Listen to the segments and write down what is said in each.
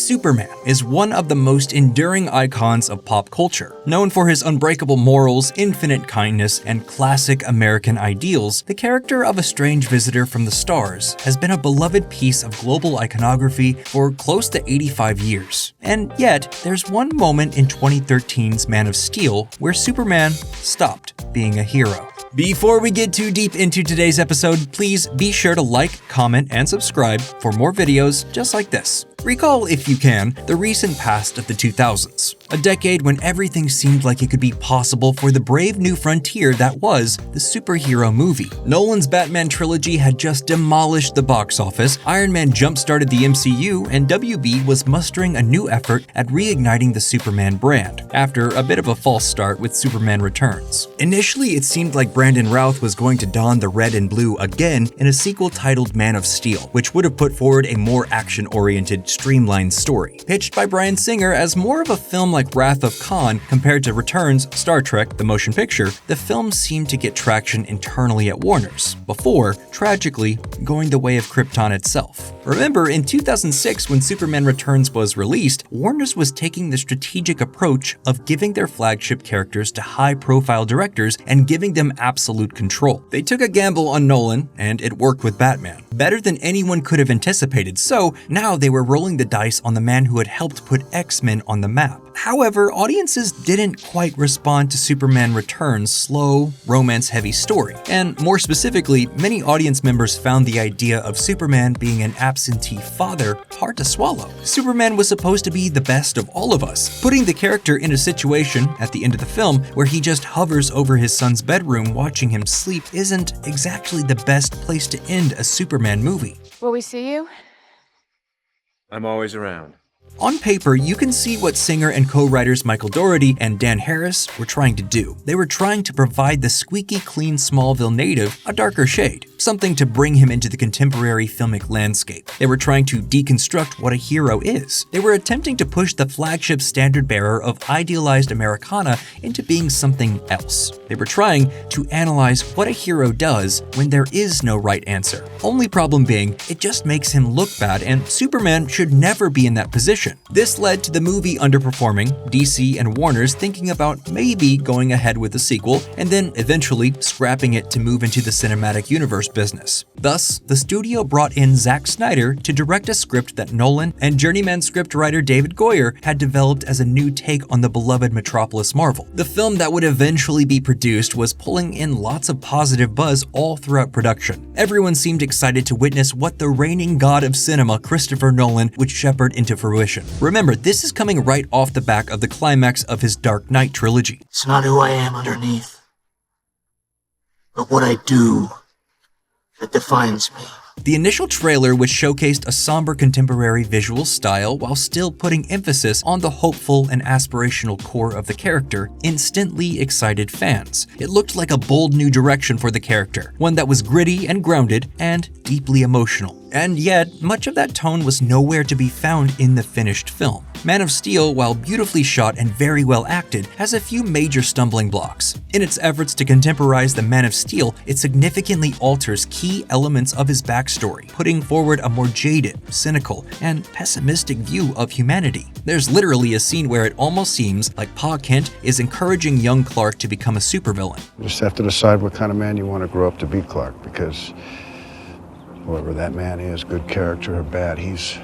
Superman is one of the most enduring icons of pop culture. Known for his unbreakable morals, infinite kindness, and classic American ideals, the character of a strange visitor from the stars has been a beloved piece of global iconography for close to 85 years. And yet, there's one moment in 2013's Man of Steel where Superman stopped being a hero. Before we get too deep into today's episode, please be sure to like, comment, and subscribe for more videos just like this. Recall, if you can, the recent past of the 2000s, a decade when everything seemed like it could be possible for the brave new frontier that was the superhero movie. Nolan's Batman trilogy had just demolished the box office, Iron Man jump-started the MCU, and WB was mustering a new effort at reigniting the Superman brand, after a bit of a false start with Superman Returns. Initially, it seemed like Brandon Routh was going to don the red and blue again in a sequel titled Man of Steel, which would have put forward a more action-oriented, streamlined story. Pitched by Bryan Singer as more of a film like Wrath of Khan compared to Returns, Star Trek, the motion picture, the film seemed to get traction internally at Warner's, before, tragically, going the way of Krypton itself. Remember, in 2006 when Superman Returns was released, Warner's was taking the strategic approach of giving their flagship characters to high-profile directors and giving them absolute control. They took a gamble on Nolan, and it worked with Batman. Better than anyone could have anticipated, so now they were rolling the dice on the man who had helped put X-Men on the map. However, audiences didn't quite respond to Superman Returns' slow, romance-heavy story, and more specifically, many audience members found the idea of Superman being an absentee father hard to swallow. Superman was supposed to be the best of all of us, putting the character in a situation at the end of the film where he just hovers over his son's bedroom watching him sleep isn't exactly the best place to end a Superman movie. Will we see you? I'm always around. On paper, you can see what Singer and co-writers Michael Dougherty and Dan Harris were trying to do. They were trying to provide the squeaky clean Smallville native a darker shade, something to bring him into the contemporary filmic landscape. They were trying to deconstruct what a hero is. They were attempting to push the flagship standard bearer of idealized Americana into being something else. They were trying to analyze what a hero does when there is no right answer. Only problem being, it just makes him look bad, and Superman should never be in that position. This led to the movie underperforming, DC and Warner's thinking about maybe going ahead with a sequel, and then eventually scrapping it to move into the cinematic universe business. Thus, the studio brought in Zack Snyder to direct a script that Nolan and journeyman scriptwriter David Goyer had developed as a new take on the beloved Metropolis Marvel. The film that would eventually be produced was pulling in lots of positive buzz all throughout production. Everyone seemed excited to witness what the reigning god of cinema, Christopher Nolan, would shepherd into fruition. Remember, this is coming right off the back of the climax of his Dark Knight trilogy. It's not who I am underneath, but what I do that defines me. The initial trailer, which showcased a somber contemporary visual style while still putting emphasis on the hopeful and aspirational core of the character, instantly excited fans. It looked like a bold new direction for the character, one that was gritty and grounded and deeply emotional. And yet, much of that tone was nowhere to be found in the finished film. Man of Steel, while beautifully shot and very well acted, has a few major stumbling blocks. In its efforts to contemporize the Man of Steel, it significantly alters key elements of his backstory, putting forward a more jaded, cynical, and pessimistic view of humanity. There's literally a scene where it almost seems like Pa Kent is encouraging young Clark to become a supervillain. You just have to decide what kind of man you want to grow up to be, Clark, because whoever that man is, good character or bad, he's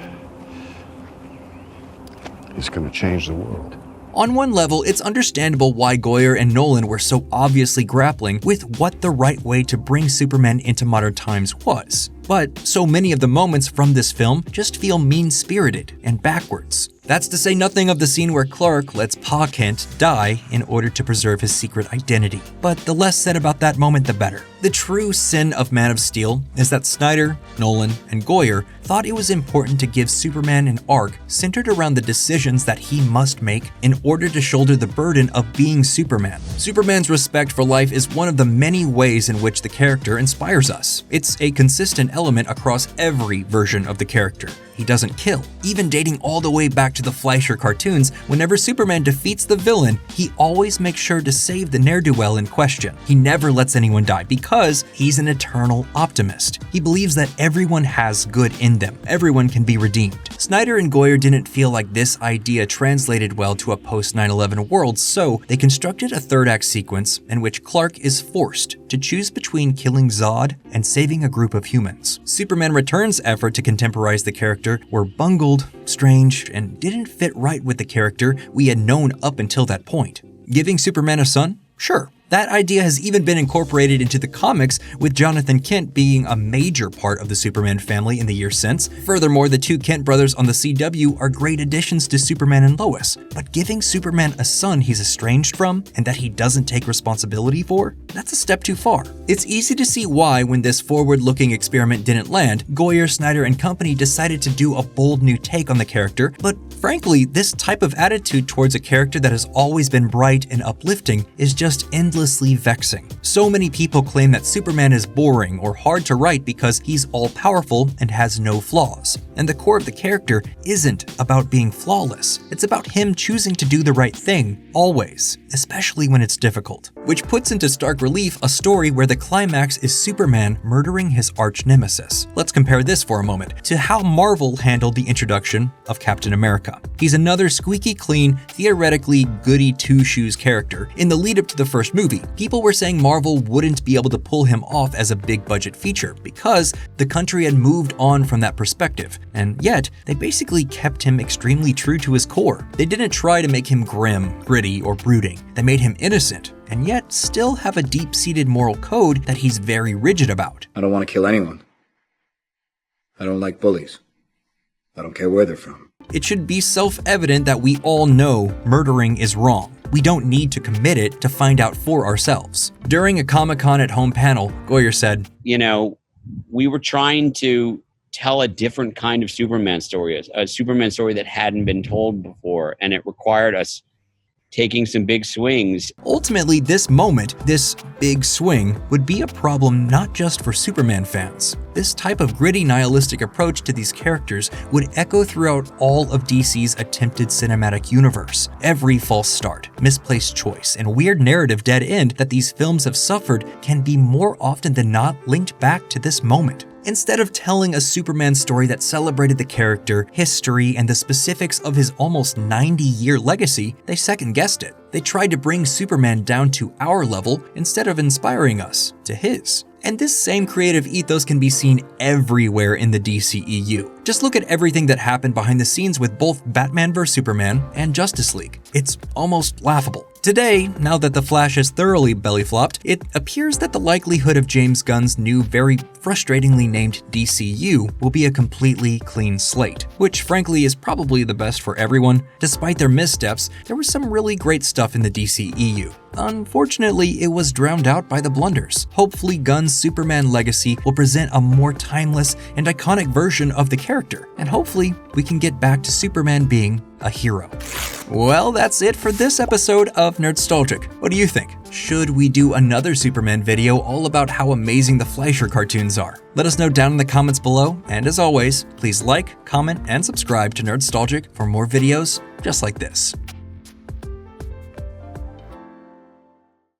going to change the world. On one level, it's understandable why Goyer and Nolan were so obviously grappling with what the right way to bring Superman into modern times was. But so many of the moments from this film just feel mean-spirited and backwards. That's to say nothing of the scene where Clark lets Pa Kent die in order to preserve his secret identity. But the less said about that moment, the better. The true sin of Man of Steel is that Snyder, Nolan, and Goyer thought it was important to give Superman an arc centered around the decisions that he must make in order to shoulder the burden of being Superman. Superman's respect for life is one of the many ways in which the character inspires us. It's a consistent element across every version of the character. he doesn't kill. Even dating all the way back to the Fleischer cartoons, whenever Superman defeats the villain, he always makes sure to save the ne'er-do-well in question. He never lets anyone die because he's an eternal optimist. He believes that everyone has good in them. Everyone can be redeemed. Snyder and Goyer didn't feel like this idea translated well to a post-9/11 world, so they constructed a third-act sequence in which Clark is forced to choose between killing Zod and saving a group of humans. Superman Return's effort to contemporize the character were bungled, strange, and didn't fit right with the character we had known up until that point. Giving Superman a son? Sure. That idea has even been incorporated into the comics, with Jonathan Kent being a major part of the Superman family in the years since. Furthermore, the two Kent brothers on the CW are great additions to Superman and Lois, but giving Superman a son he's estranged from and that he doesn't take responsibility for? That's a step too far. It's easy to see why, when this forward-looking experiment didn't land, Goyer, Snyder, and company decided to do a bold new take on the character, but frankly, this type of attitude towards a character that has always been bright and uplifting is just endlessly vexing. So many people claim that Superman is boring or hard to write because he's all-powerful and has no flaws. And the core of the character isn't about being flawless. It's about him choosing to do the right thing, always, especially when it's difficult. Which puts into stark relief a story where the climax is Superman murdering his arch-nemesis. Let's compare this for a moment to how Marvel handled the introduction of Captain America. He's another squeaky clean, theoretically goody two-shoes character. In the lead-up to the first movie, people were saying Marvel wouldn't be able to pull him off as a big-budget feature because the country had moved on from that perspective, and yet they basically kept him extremely true to his core. They didn't try to make him grim, gritty, or brooding. They made him innocent, and yet still have a deep-seated moral code that he's very rigid about. I don't want to kill anyone. I don't like bullies. I don't care where they're from. It should be self-evident that we all know murdering is wrong. We don't need to commit it to find out for ourselves. During a Comic-Con at Home panel, Goyer said, "You know, we were trying to tell a different kind of Superman story, a Superman story that hadn't been told before, and it required us taking some big swings." Ultimately, this moment, this big swing, would be a problem not just for Superman fans. This type of gritty, nihilistic approach to these characters would echo throughout all of DC's attempted cinematic universe. Every false start, misplaced choice, and weird narrative dead end that these films have suffered can be more often than not linked back to this moment. Instead of telling a Superman story that celebrated the character, history, and the specifics of his almost 90-year legacy, they second-guessed it. They tried to bring Superman down to our level instead of inspiring us to his. And this same creative ethos can be seen everywhere in the DCEU. Just look at everything that happened behind the scenes with both Batman vs Superman and Justice League. It's almost laughable. Today, now that The Flash is thoroughly belly-flopped, it appears that the likelihood of James Gunn's new, very frustratingly named DCU will be a completely clean slate, which frankly is probably the best for everyone. Despite their missteps, there was some really great stuff in the DCEU. Unfortunately, it was drowned out by the blunders. Hopefully, Gunn's Superman legacy will present a more timeless and iconic version of the character, and hopefully, we can get back to Superman being a hero. Well, that's it for this episode of Nerdstalgic. What do you think? Should we do another Superman video all about how amazing the Fleischer cartoons are? Let us know down in the comments below, and as always, please like, comment, and subscribe to Nerdstalgic for more videos just like this.